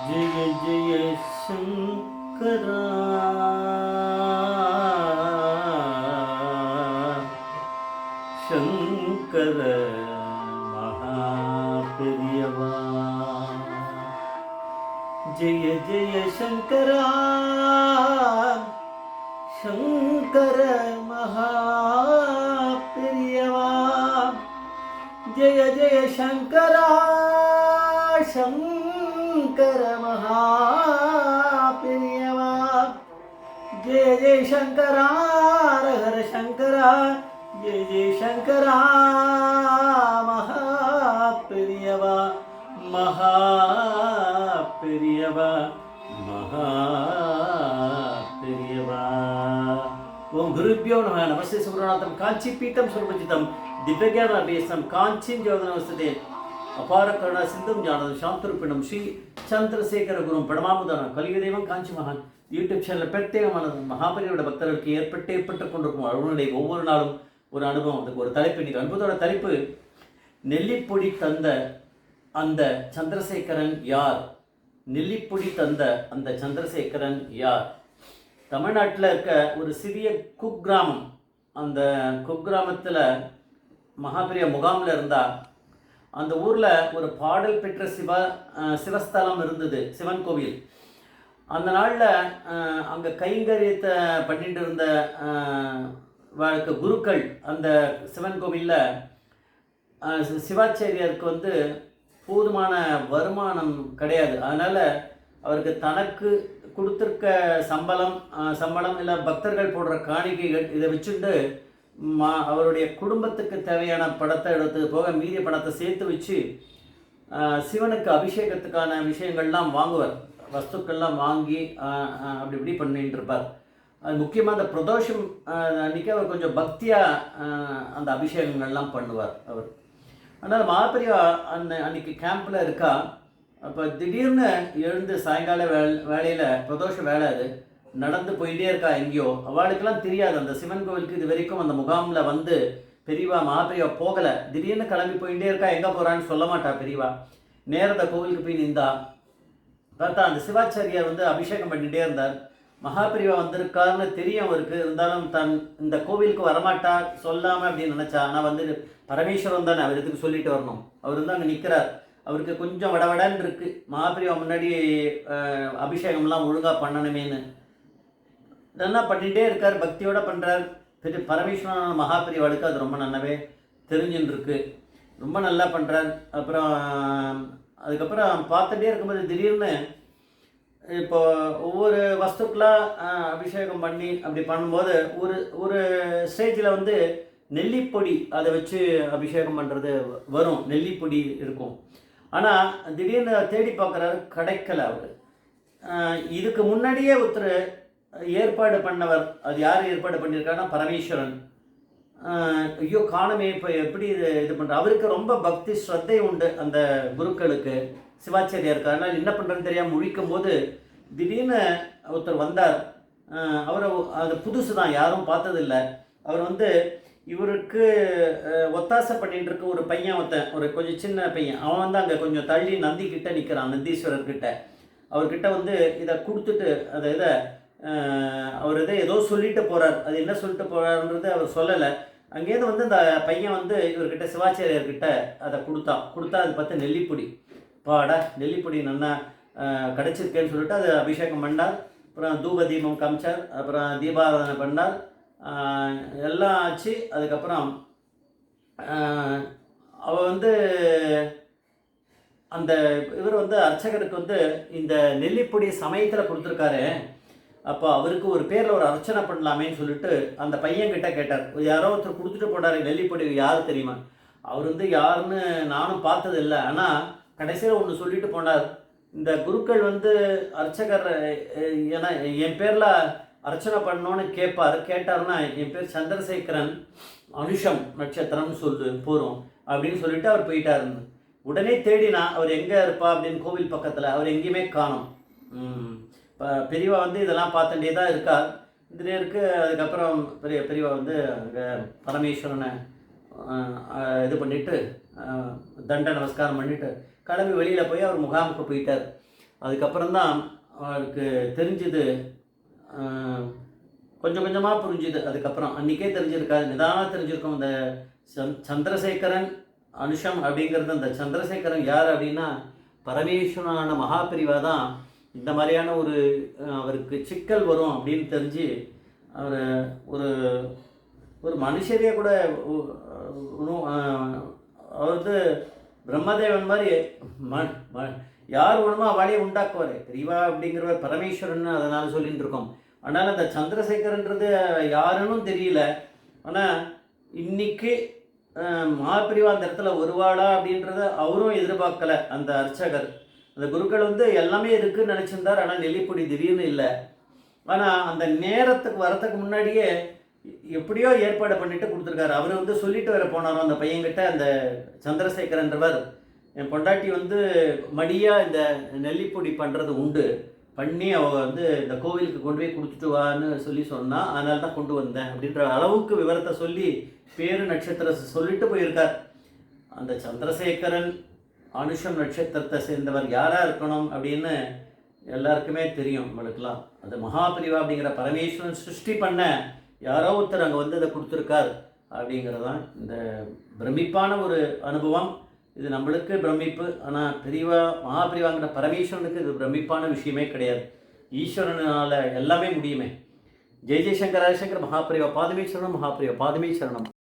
जय जय शंकरा शंकर महाप्रियवा जय जय शंकरा शंकर महाप्रियवा जय जय शंकरा शंकर महाप्रियवा जय जय शंकरा हर हर शंकरा जय जय शंकरा महाप्रियवा महाप्रियवा महाप्रियवा ओम गुरुभ्यो नमः नमस्ते सुब्रनाथम कांची पीठम सुरभजितम दिव्यज्ञान अभ्यासम कांची ज्योतिनमस्ते अपार करुणा सिंधुम ज्ञानदम शांतरूपिणम श्री சந்திரசேகர குரும் பரமாமுதான கலியுக தெய்வம் காஞ்சி மகான் யூடியூப் சேனல் பிரத்யேகமான மகாபலியோட பக்தர்களுக்கு ஏற்பட்டு கொண்டிருக்கும் அருணனை ஒவ்வொரு நாளும் ஒரு அனுபவம். அதுக்கு ஒரு தலைப்பு, இன்னைக்கு அனுபவத்தோட தலைப்பு நெல்லிப்பொடி தந்த அந்த சந்திரசேகரன் யார்? நெல்லிப்பொடி தந்த அந்த சந்திரசேகரன் யார்? தமிழ்நாட்டில் இருக்க ஒரு சிறிய குக்கிராமம். அந்த குக்கிராமத்தில் மகாபெரிய முகாமில் இருந்தால் அந்த ஊரில் ஒரு பாடல் பெற்ற சிவஸ்தலம் இருந்தது, சிவன் கோவில். அந்த நாளில் அங்கே கைங்கரியத்தை பண்ணிட்டு இருந்த குருக்கள் அந்த சிவன் கோவிலில் சிவாச்சாரியாருக்கு போதுமான வருமானம் கிடையாது. அதனால் அவருக்கு தனக்கு கொடுத்துருக்க சம்பளம் இல்லை பக்தர்கள் போடுற காணிக்கைகள் இதை வச்சுட்டு அவருடைய குடும்பத்துக்கு தேவையான பணத்தை எடுத்து போக மீதி பணத்தை சேர்த்து வச்சு சிவனுக்கு அபிஷேகத்துக்கான விஷயங்கள்லாம் வாங்குவார், வஸ்துக்கள்லாம் வாங்கி அப்படி இப்படி பண்ணிட்டு இருப்பார். அது முக்கியமாக அந்த பிரதோஷம் அன்றைக்கி அவர் கொஞ்சம் பக்தியாக அந்த அபிஷேகங்கள்லாம் பண்ணுவார் அவர். ஆனால் மாபெரியா அன்னைக்கு கேம்பில் இருக்கா. அப்போ திடீர்னு எழுந்து சாயங்கால வேலையில் பிரதோஷ வேலை அது நடந்து போயிட்டே இருக்கா எங்கேயோ. அவளுக்கெல்லாம் தெரியாது அந்த சிவன் கோவிலுக்கு இது வரைக்கும் அந்த முகாமில் பெரியவா மகாபெரியவா போகலை. திடீர்னு கிளம்பி போயிட்டே இருக்கா, எங்கே போகிறான்னு சொல்ல மாட்டா பெரியவா. நேரத்தை கோவிலுக்கு போய் நின்றா பார்த்தா அந்த சிவாச்சாரியார் அபிஷேகம் பண்ணிகிட்டே இருந்தார். மகாபெரியவா வந்திருக்காருன்னு தெரியும் அவருக்கு. இருந்தாலும் இந்த கோவிலுக்கு வரமாட்டா சொல்லாமல் அப்படின்னு நினச்சா. ஆனால் பரமேஸ்வரன் தானே, அவர் எதுக்கு சொல்லிட்டு வரணும்? அவர் அங்கே நிற்கிறார். அவருக்கு கொஞ்சம் வடவடன்னு இருக்குது, மகாபெரியவா முன்னாடி அபிஷேகம்லாம் ஒழுங்காக பண்ணணுமேனு. இதெல்லாம் பண்ணிகிட்டே இருக்கார், பக்தியோடு பண்ணுறார். பரமேஸ்வரன் மகாபெரியவாளுக்கு அது ரொம்ப நல்லாவே தெரிஞ்சுன்னு இருக்கு, ரொம்ப நல்லா பண்ணுறார். அதுக்கப்புறம் பார்த்துட்டே இருக்கும்போது திடீர்னு இப்போ ஒவ்வொரு வஸ்துக்களாக அபிஷேகம் பண்ணி அப்படி பண்ணும்போது ஒரு ஸ்டேஜில் நெல்லிப்பொடி அதை வச்சு அபிஷேகம் பண்ணுறது வரும், நெல்லிப்பொடி இருக்கும். ஆனால் திடீர்னு தேடி பார்க்குறாரு, கிடைக்கல அவர். இதுக்கு முன்னாடியே ஒருத்தர் ஏற்பாடு பண்ணவர். அது யார் ஏற்பாடு பண்ணியிருக்காருன்னா பரமேஸ்வரன். ஐயோ காணமே, இப்போ எப்படி இது பண்ணுற? அவருக்கு ரொம்ப பக்தி ஸ்ரத்தை உண்டு அந்த குருக்களுக்கு, சிவாச்சாரியாருக்கு. அதனால் என்ன பண்ணுறதுன்னு தெரியாமல் முழிக்கும் போது திடீர்னு ஒருத்தர் வந்தார். அவரை அது புதுசு தான், யாரும் பார்த்ததில்லை. அவர் இவருக்கு ஒத்தாசை பண்ணிட்டு இருக்க ஒரு பையன் ஒரு கொஞ்சம் சின்ன பையன். அவன் அங்கே கொஞ்சம் தள்ளி நந்தி கிட்ட நிற்கிறான், நந்தீஸ்வரர்கிட்ட. அவர்கிட்ட இதை கொடுத்துட்டு இதை அவர் ஏதோ சொல்லிட்டு போகிறார். அது என்ன சொல்லிட்டு போகிறாருன்றது அவர் சொல்லலை. அங்கேருந்து அந்த பையன் இவர்கிட்ட சிவாச்சாரியர்கிட்ட அதை கொடுத்தா அது பார்த்து நெல்லிப்பொடி. பாடா நெல்லிப்பொடி நல்லா கிடச்சிருக்கேன்னு சொல்லிட்டு அதை அபிஷேகம் பண்ணார். அப்புறம் தூப தீபம் காமிச்சார். அப்புறம் தீபாராதனை பண்ணார். எல்லாம் ஆச்சு. அதுக்கப்புறம் அவள் அந்த இவர் அர்ச்சகருக்கு இந்த நெல்லிப்பொடி சமயத்தில் கொடுத்துருக்காரு. அப்போ அவருக்கு ஒரு பேரில் ஒரு அர்ச்சனை பண்ணலாமேன்னு சொல்லிட்டு அந்த பையன்கிட்ட கேட்டார். யாரோ ஒருத்தர் கொடுத்துட்டு போனார் நெல்லிப்பொடி, யார் தெரியுமா? அவர் யாருன்னு நானும் பார்த்ததில்லை. ஆனால் கடைசியில் ஒன்று சொல்லிட்டு போனார். இந்த குருக்கள் அர்ச்சகர் ஏன்னா என் பேரில் அர்ச்சனை பண்ணோன்னு கேட்டாருன்னா என் பேர் சந்திரசேகரன், அனுஷம் நட்சத்திரம்னு போகிறோம் அப்படின்னு சொல்லிட்டு அவர் போயிட்டாருன்னு. உடனே தேடினா அவர் எங்கே இருப்பா அப்படின்னு கோவில் பக்கத்தில். அவர் எங்கேயுமே காணோம். பெரியவா இதெல்லாம் பார்த்துட்டே தான் இருக்கார். இதுலேயே இருக்குது. அதுக்கப்புறம் பெரியவா அங்கே பரமேஸ்வரனை இது பண்ணிவிட்டு தண்ட நமஸ்காரம் பண்ணிவிட்டு கிளம்பி வெளியில் போய் அவர் முகாமுக்கு போயிட்டார். அதுக்கப்புறம் தான் அவருக்கு தெரிஞ்சுது, கொஞ்சம் கொஞ்சமாக புரிஞ்சுது. அதுக்கப்புறம் அன்றைக்கே தெரிஞ்சிருக்காது, நிதானமாக தெரிஞ்சிருக்கும். இந்த சந்திரசேகரன் அனுஷம் அப்படிங்கிறது, அந்த சந்திரசேகரன் யார் அப்படின்னா பரமேஸ்வரனான மகாபிரிவா தான் இந்த மாதிரியான ஒரு அவருக்கு சிக்கல் வரும் அப்படின்னு தெரிஞ்சு அவர் ஒரு ஒரு மனுஷரையே கூட அவர் வந்து பிரம்மதேவன் மாதிரி யார் வேணுமோ அவளையே உண்டாக்குவார். பிரிவா அப்படிங்கிறவர் பரமேஸ்வரன் அதனால் சொல்லிட்டு இருக்கோம். ஆனால் அந்த சந்திரசேகரன்றது யாருன்னு தெரியல. ஆனால் இன்னைக்கு மகாபிரிவா அந்த இடத்துல வருவாளா அப்படின்றத அவரும் எதிர்பார்க்கலை. அந்த அர்ச்சகர், அந்த குருக்கள் வந்து எல்லாமே இருக்குதுன்னு நினச்சிருந்தார். ஆனால் நெல்லிப்பொடி திடீர்னு இல்லை. ஆனால் அந்த நேரத்துக்கு வரத்துக்கு முன்னாடியே எப்படியோ ஏற்பாடு பண்ணிட்டு கொடுத்துருக்காரு. அவர் வந்து சொல்லிட்டு வர போனாரோ அந்த பையன்கிட்ட, அந்த சந்திரசேகரன்றவர், என் பொண்டாட்டி வந்து மடியாக இந்த நெல்லிப்பொடி பண்ணுறது உண்டு, பண்ணி அவள் வந்து இந்த கோவிலுக்கு கொண்டு போய் கொடுத்துட்டு வான்னு சொல்லி சொன்னால், அதனால தான் கொண்டு வந்தேன் அப்படின்ற அளவுக்கு விவரத்தை சொல்லி பேரு நட்சத்திரத்தை சொல்லிட்டு போயிருக்கார். அந்த சந்திரசேகரன் அனுஷம் நட்சத்திரத்தை சேர்ந்தவர் யாராக இருக்கணும் அப்படின்னு எல்லாருக்குமே தெரியும். நம்மளுக்கெல்லாம் அந்த மகாபிரிவா அப்படிங்கிற பரமேஸ்வரன் சிருஷ்டி பண்ண யாரோ ஒருத்தர் அங்கே வந்து அதை கொடுத்துருக்கார் அப்படிங்கிறதான் இந்த பிரமிப்பான ஒரு அனுபவம். இது நம்மளுக்கு பிரமிப்பு. ஆனால் பிரிவா மகாபிரிவாங்கிற பரமேஸ்வரனுக்கு இது பிரமிப்பான விஷயமே கிடையாது. ஈஸ்வரனால் எல்லாமே முடியுமே. ஜெய் ஜெய்சங்கர் ஹரிசங்கர் மகாபிரிவா பாதமேஸ்வரனும் மகாபிரிவா பாதமேஸ்வரனும்.